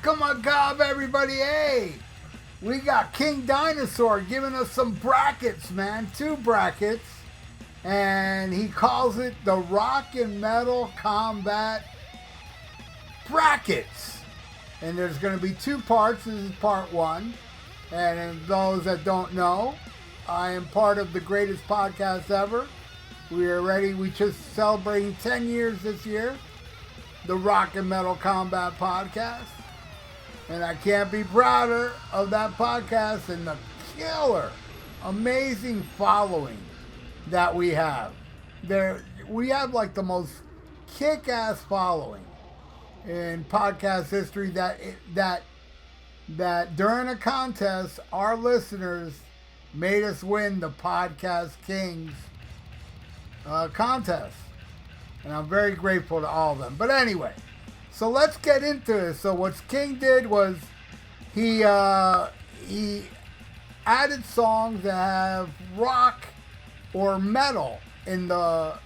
Welcome again, everybody. Hey, we got King Dinosaur giving us some brackets, man. 2 brackets. And he calls it the Rock and Metal Combat Brackets. And there's going to be 2 parts. This is part 1. And those that don't know, I am part of the greatest podcast ever. We are ready. We just celebrating 10 years this year. The Rock and Metal Combat Podcast. And I can't be prouder of that podcast and the killer, amazing following that we have. We have like the most kick-ass following in podcast history that during a contest, our listeners made us win the Podcast Kings contest. And I'm very grateful to all of them. But anyway, so let's get into it. So what King did was he added songs that have rock or metal in the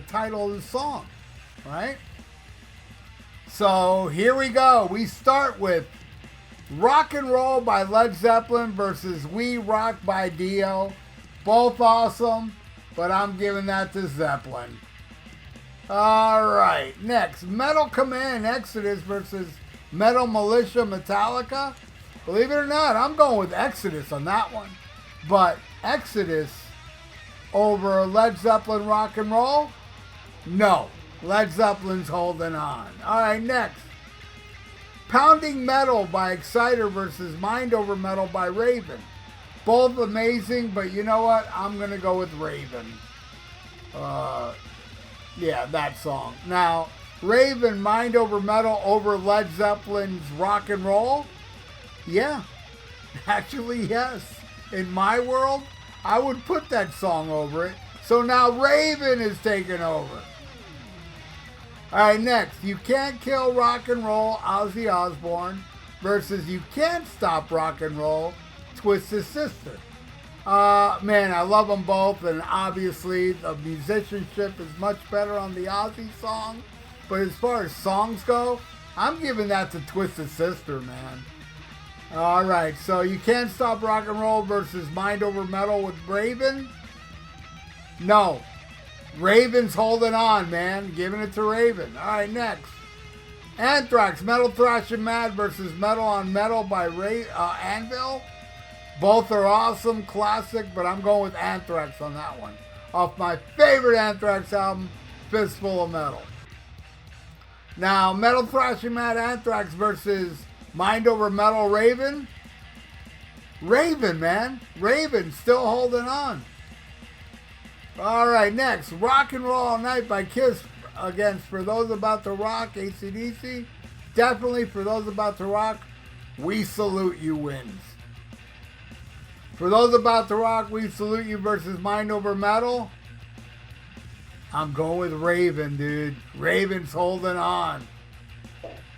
title of the song, right? So here we go. We start with Rock and Roll by Led Zeppelin versus We Rock by Dio. Both awesome, but I'm giving that to Zeppelin. Alright, next, Metal Command Exodus versus Metal Militia Metallica. Believe it or not, I'm going with Exodus on that one. But Exodus over Led Zeppelin Rock and Roll? No, Led Zeppelin's holding on. Alright, next, Pounding Metal by Exciter versus Mind Over Metal by Raven. Both amazing, but you know what? I'm going to go with Raven. Yeah, that song. Now, Raven, Mind Over Metal over Led Zeppelin's Rock and Roll? Yeah. Actually, yes. In my world, I would put that song over it. So now Raven is taking over. Alright, next. You Can't Kill Rock and Roll, Ozzy Osbourne versus You Can't Stop Rock and Roll, Twisted Sister. Man, I love them both, and obviously the musicianship is much better on the Ozzy song. But as far as songs go, I'm giving that to Twisted Sister, man. Alright, so You Can't Stop Rock and Roll versus Mind Over Metal with Raven? No. Raven's holding on, man. Giving it to Raven. Alright, next. Anthrax, Metal Thrash and Mad versus Metal on Metal by Anvil. Both are awesome, classic, but I'm going with Anthrax on that one. Off my favorite Anthrax album, Fistful of Metal. Now, Metal Thrash and Mad Anthrax versus Mind Over Metal Raven. Raven, man. Raven still holding on. Alright, next. Rock and Roll All Night by Kiss against For Those About to Rock, AC/DC. Definitely For Those About to Rock, We Salute You wins. For Those About to Rock, We Salute You versus Mind Over Metal. I'm going with Raven, dude. Raven's holding on.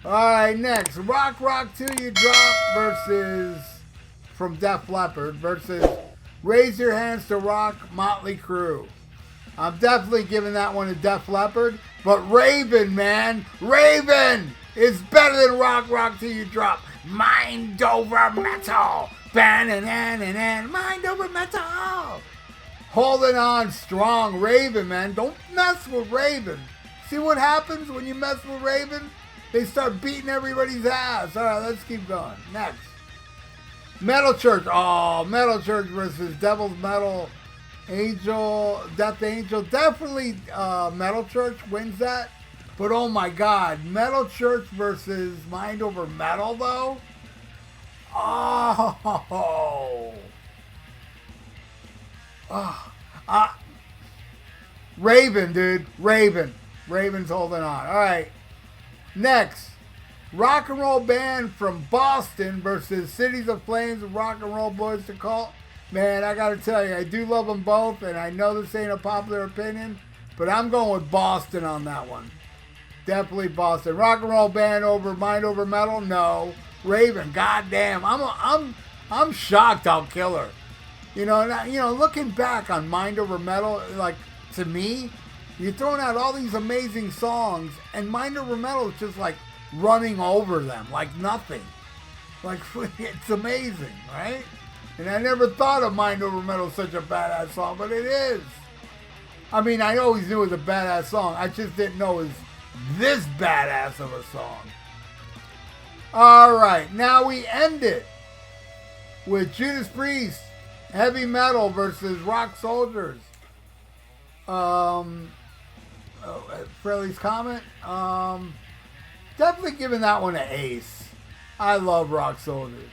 Alright, next. Rock Till You Drop versus, from Def Leppard, versus Raise Your Hands to Rock, Motley Crue. I'm definitely giving that one to Def Leppard. But Raven, man. Raven is better than Rock Till You Drop. Mind Over Metal. Mind Over Metal. Holding on strong. Raven, man. Don't mess with Raven. See what happens when you mess with Raven? They start beating everybody's ass. Alright, let's keep going. Next. Metal Church. Oh, Metal Church versus Devil's Metal Angel. Death Angel. Definitely Metal Church wins that. But oh my god. Metal Church versus Mind Over Metal, though? Oh. Raven, dude. Raven. Raven's holding on. Alright. Next. Rock and Roll Band from Boston versus Cities of Flames and Rock and Roll Boys to Cult. Man, I gotta tell you, I do love them both, and I know this ain't a popular opinion, but I'm going with Boston on that one. Definitely Boston. Rock and Roll Band over Mind Over Metal? No. Raven, goddamn, I'm shocked how killer. Looking back on Mind Over Metal, like, to me, you're throwing out all these amazing songs, and Mind Over Metal is just like running over them like nothing. Like, it's amazing, right? And I never thought of Mind Over Metal as such a badass song, but it is. I mean, I always knew it was a badass song. I just didn't know it was this badass of a song. All right, now we end it with Judas Priest, Heavy Metal versus Rock Soldiers. Fraley's comment. Definitely giving that one an ace. I love Rock Soldiers.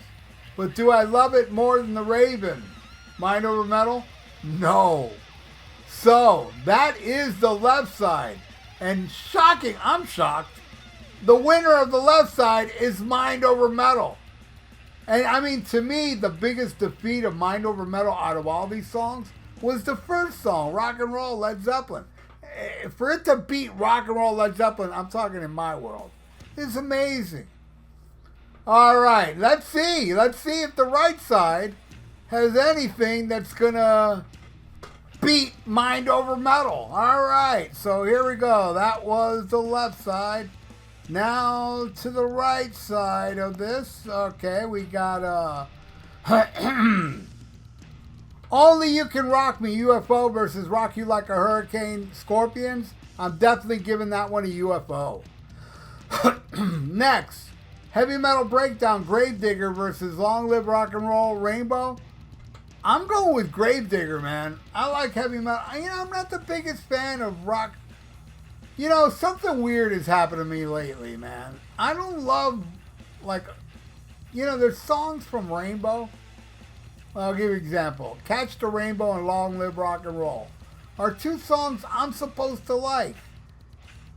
But do I love it more than the Raven? Mind Over Metal? No. So, that is the left side. And shocking, I'm shocked. The winner of the left side is Mind Over Metal. And I mean, to me, the biggest defeat of Mind Over Metal out of all these songs was the first song, Rock and Roll Led Zeppelin. For it to beat Rock and Roll Led Zeppelin, I'm talking in my world, is amazing. All right, let's see. Let's see if the right side has anything that's going to beat Mind Over Metal. All right, so here we go. That was the left side. Now to the right side of this. Okay, we got Only You Can Rock Me, UFO versus Rock You Like a Hurricane, Scorpions. I'm definitely giving that one a UFO. Next, Heavy Metal Breakdown, Gravedigger versus Long Live Rock and Roll, Rainbow. I'm going with Gravedigger, man. I like heavy metal. You know, I'm not the biggest fan of rock. You know, something weird has happened to me lately, man. I don't love, like, you know, there's songs from Rainbow. I'll give you an example. Catch the Rainbow and Long Live Rock and Roll are two songs I'm supposed to like.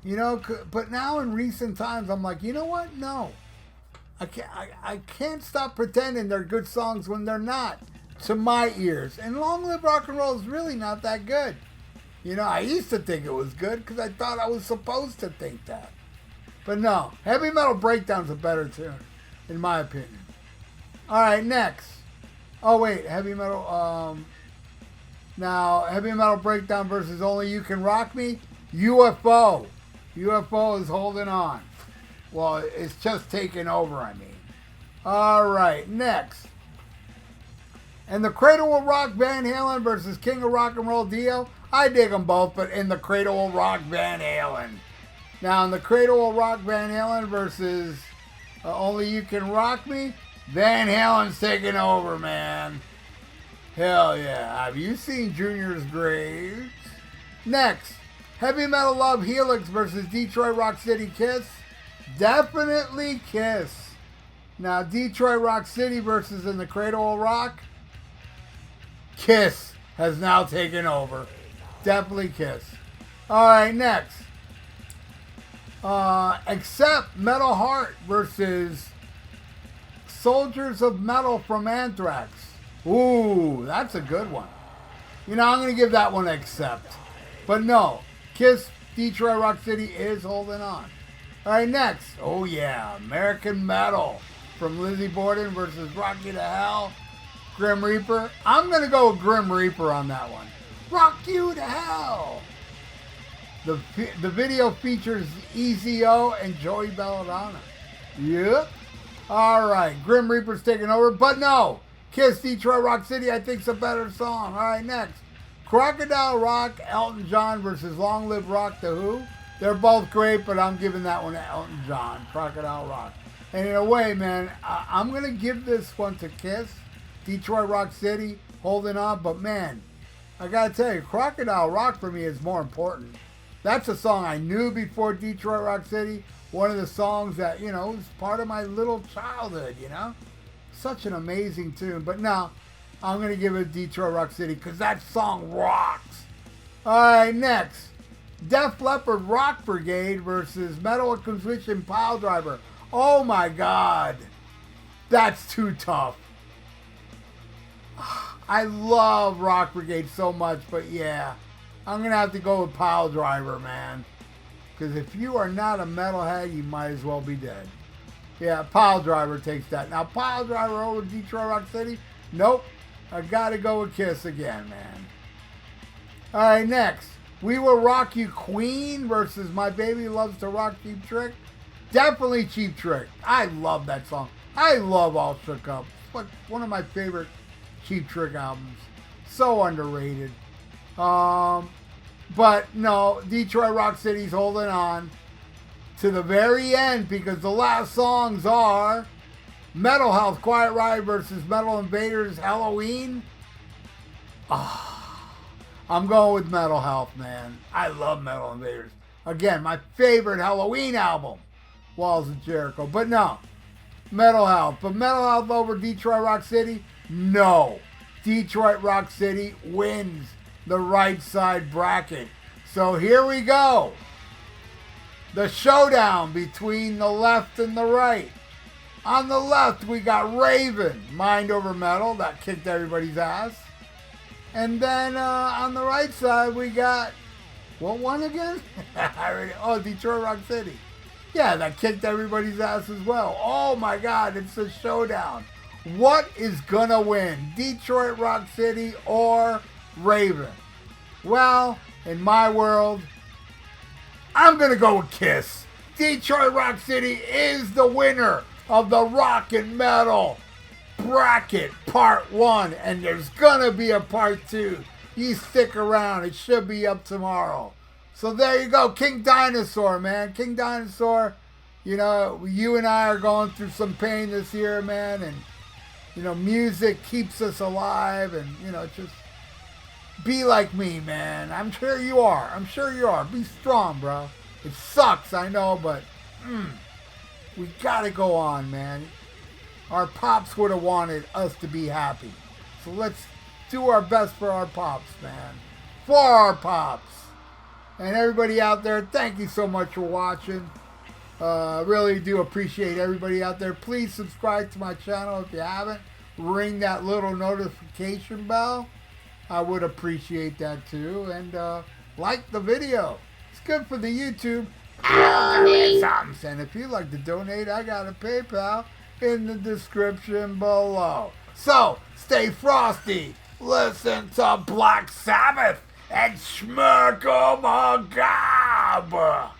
You know, but now in recent times, I'm like, you know what? No. I can't stop pretending they're good songs when they're not, to my ears. And Long Live Rock and Roll is really not that good. You know, I used to think it was good because I thought I was supposed to think that. But no, Heavy Metal Breakdown's a better tune, in my opinion. All right, next. Oh, wait, Heavy Metal, now, Heavy Metal Breakdown versus Only You Can Rock Me, UFO. UFO is holding on. Well, it's just taking over, I mean. All right, next. And the Cradle Will Rock, Van Halen versus King of Rock and Roll, Dio. I dig them both, but in the Cradle Will Rock, Van Halen. Now, in the Cradle Will Rock, Van Halen versus Only You Can Rock Me, Van Halen's taking over, man. Hell yeah. Have you seen Junior's Graves? Next, Heavy Metal Love, Helix versus Detroit Rock City, Kiss. Definitely Kiss. Now, Detroit Rock City versus In the Cradle Will Rock, Kiss has now taken over. Definitely Kiss. All right, next. Accept Metal Heart versus Soldiers of Metal from Anthrax. Ooh, that's a good one. You know, I'm going to give that one Accept. But no, Kiss, Detroit Rock City is holding on. All right, next. Oh, yeah, American Metal from Lizzie Borden versus Rock You to Hell, Grim Reaper. I'm going to go with Grim Reaper on that one. Rock You to Hell. The video features EZO and Joey Belladonna. Yep. All right, Grim Reaper's taking over. But no, Kiss, Detroit Rock City, I think's a better song. All right, next. Crocodile Rock, Elton John versus Long Live Rock, The Who. They're both great, but I'm giving that one to Elton John, Crocodile Rock. And in a way, man, I'm going to give this one to Kiss, Detroit Rock City, holding on. But, man, I got to tell you, Crocodile Rock for me is more important. That's a song I knew before Detroit Rock City. One of the songs that, you know, was part of my little childhood, you know. Such an amazing tune. But now, I'm going to give it Detroit Rock City because that song rocks. All right, next. Def Leppard Rock Brigade versus Metal Inquisition Pile Driver. Oh my God. That's too tough. I love Rock Brigade so much, but yeah. I'm going to have to go with Pile Driver, man. Because if you are not a metalhead, you might as well be dead. Yeah, Pile Driver takes that. Now, Pile Driver over Detroit Rock City? Nope. I got to go with Kiss again, man. All right, next. We Will Rock You, Queen versus My Baby Loves to Rock Cheap Trick. Definitely Cheap Trick. I love that song. I love All Shook Up. It's like one of my favorite Cheap Trick albums. So underrated. But no, Detroit Rock City's holding on to the very end because the last songs are Metal Health, Quiet Riot versus Metal Invaders, Halloween. I'm going with Metal Health, man. I love Metal Invaders. Again, my favorite Halloween album, Walls of Jericho. But no, Metal Health. But Metal Health over Detroit Rock City? No. Detroit Rock City wins the right side bracket. So here we go. The showdown between the left and the right. On the left, we got Raven, Mind Over Metal. That kicked everybody's ass. And then on the right side, we got, what one again? Detroit Rock City. Yeah, that kicked everybody's ass as well. Oh my God, it's a showdown. What is gonna win? Detroit Rock City or Raven? Well, in my world, I'm gonna go with Kiss. Detroit Rock City is the winner of the Rock and Metal Bracket Part 1, and there's gonna be a Part 2. You stick around, it should be up tomorrow. So there you go, King Dinosaur, man. King Dinosaur, you know, you and I are going through some pain this year, man, and, you know, music keeps us alive, and, you know, just be like me, man. I'm sure you are. I'm sure you are. Be strong, bro. It sucks, I know, but we gotta go on, man. Our pops would have wanted us to be happy. So let's do our best for our pops, man. For our pops. And everybody out there, thank you so much for watching. Really do appreciate everybody out there. Please subscribe to my channel if you haven't. Ring that little notification bell. I would appreciate that too. And like the video. It's good for the YouTube. And if you'd like to donate, I got a PayPal in the description below. So, stay frosty. Listen to Black Sabbath and Schmirkle Magab.